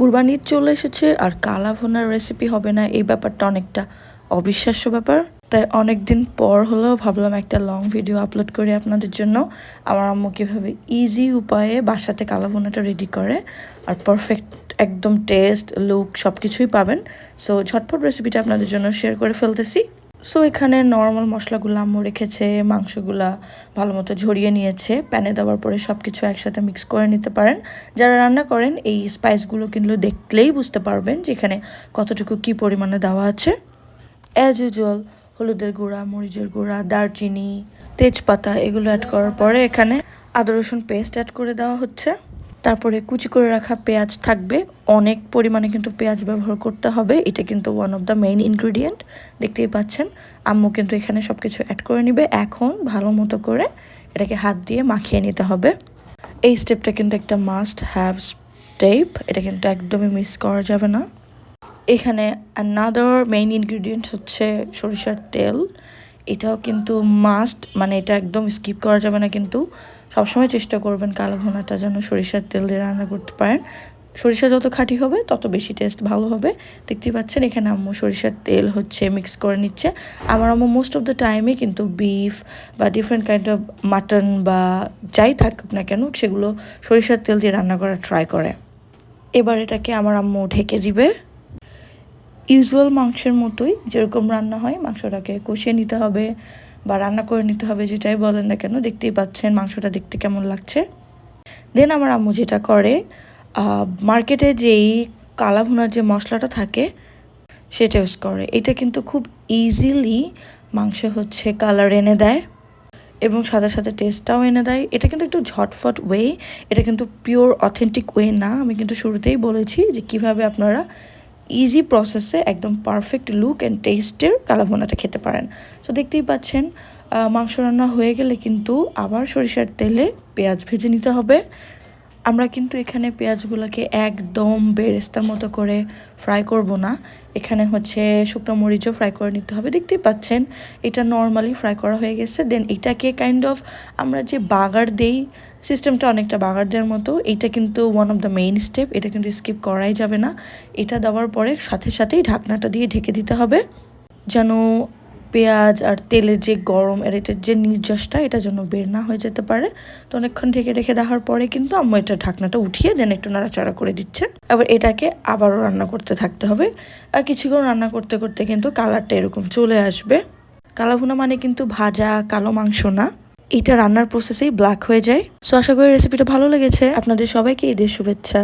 কুরবানি ঈদ চলে এসেছে আর কালা ভুনার রেসিপি হবে না, এই ব্যাপারটা অনেকটা অবিশ্বাস্য ব্যাপার। তাই অনেকদিন পর হলেও ভাবলাম একটা লং ভিডিও আপলোড করি আপনাদের জন্য। আমার আম্মু কীভাবে ইজি উপায়ে বাসাতে কালা ভুনাটা রেডি করে আর পারফেক্ট একদম টেস্ট লুক সব কিছুই পাবেন। সো ঝটপট রেসিপিটা আপনাদের জন্য শেয়ার করে ফেলতেছি। সো এখানে নর্মাল মশলাগুলো আম্মু রেখেছে, মাংসগুলা ভালো মতো ঝরিয়ে নিয়েছে। প্যানে দেওয়ার পরে সব কিছু একসাথে মিক্স করে নিতে পারেন। যারা রান্না করেন এই স্পাইসগুলো কিন্তু দেখলেই বুঝতে পারবেন যে এখানে কতটুকু কী পরিমাণে দেওয়া আছে। অ্যাজ ইউজুয়াল হলুদের গুঁড়া, মরিচের গুঁড়া, দারচিনি, তেজপাতা এগুলো অ্যাড করার পরে এখানে আদা রসুন পেস্ট অ্যাড করে দেওয়া হচ্ছে। তারপরে কুচি করে রাখা পেঁয়াজ থাকবে, অনেক পরিমাণে কিন্তু পেঁয়াজ ব্যবহার করতে হবে। এটা কিন্তু one of the main ingredient, দেখতেই পাচ্ছেন। আম্মু কিন্তু এখানে সব কিছু অ্যাড করে নিবে। এখন ভালো মতো করে এটাকে হাত দিয়ে মাখিয়ে নিতে হবে। এই স্টেপটা কিন্তু একটা মাস্ট হ্যাভ স্টেপ, এটা কিন্তু একদমই মিস করা যাবে না। এখানে অ্যানাদার মেইন ইনগ্রিডিয়েন্ট হচ্ছে সরিষার তেল। এটাও কিন্তু মাস্ট, মানে এটা একদম স্কিপ করা যাবে না। কিন্তু সবসময় চেষ্টা করবেন কালো ভুনাটা যেন সরিষার তেল দিয়ে রান্না করতে পারেন। সরিষা যত খাঁটি হবে তত বেশি টেস্ট ভালো হবে। দেখতেই পাচ্ছেন এখানে আম্মু সরিষার তেল হচ্ছে মিক্স করে নিচ্ছে। আমার আম্মু মোস্ট অফ দ্য টাইমে কিন্তু বিফ বা ডিফারেন্ট কাইন্ড অফ মাটন বা যাই থাকুক না কেন সেগুলো সরিষার তেল দিয়ে রান্না করার ট্রাই করে। এবার এটাকে আমার আম্মু ঢেকে দিবে। ইউজুয়াল মাংসের মতোই যেরকম রান্না হয় মাংসটাকে কষিয়ে নিতে হবে বা রান্না করে নিতে হবে, যেটাই বলেন না কেন। দেখতেই পাচ্ছেন মাংসটা দেখতে কেমন লাগছে। দেন আমার আম্মু যেটা করে, মার্কেটে যেই কালা ভুনার যে মশলাটা থাকে সেটা ইউজ করে। এটা কিন্তু খুব ইজিলি মাংসে হচ্ছে কালার এনে দেয় এবং সাথে সাথে টেস্টটাও এনে দেয়। এটা কিন্তু একটু ঝটফট ওয়ে, এটা কিন্তু পিওর অথেন্টিক ওয়ে না। আমি কিন্তু শুরুতেই বলেছি যে কিভাবে আপনারা ইজি প্রসেসে একদম পারফেক্ট লুক অ্যান্ড টেস্টের কালা ভুনাটা খেতে পারেন। সো দেখতেই পাচ্ছেন মাংস রান্না হয়ে গেলে কিন্তু আবার সরিষার তেলে পেঁয়াজ ভেজে নিতে হবে। আমরা কিন্তু এখানে পেঁয়াজগুলোকে একদম বেরেস্তার মতো করে ফ্রাই করব না, এখানে হচ্ছে শুকনো মরিচও ফ্রাই করে নিতে হবে। দেখতেই পাচ্ছেন এটা নর্মালি ফ্রাই করা হয়ে গেছে। দেন এটাকে কাইন্ড অফ আমরা যে বাগার দেই, সিস্টেমটা অনেকটা বাগার দেওয়ার মতো। এটা কিন্তু one of the main step, এটা কিন্তু স্কিপ করাই যাবে না। এটা দেওয়ার পরে সাথে সাথেই ঢাকনাটা দিয়ে ঢেকে দিতে হবে যেন পেঁয়াজ আর তেলের যে গরম আর এটার যে নির্যাসটা এটা যেন বের না হয়ে যেতে পারে। তো অনেকক্ষণ ঢেকে রেখে দেওয়ার পরে কিন্তু আম্মু এটা ঢাকনাটা উঠিয়ে দেন একটু নাড়াচাড়া করে দিচ্ছে। আবার এটাকে আবারও রান্না করতে থাকতে হবে। আর কিছুক্ষণ রান্না করতে করতে কিন্তু কালারটা এরকম চলে আসবে। কালো ভুনা মানে কিন্তু ভাজা কালো মাংস না, এটা রান্নার প্রসেসেই ব্ল্যাক হয়ে যায়। সো আশা করি রেসিপিটা ভালো লেগেছে। আপনাদের সবাইকে ঈদের শুভেচ্ছা।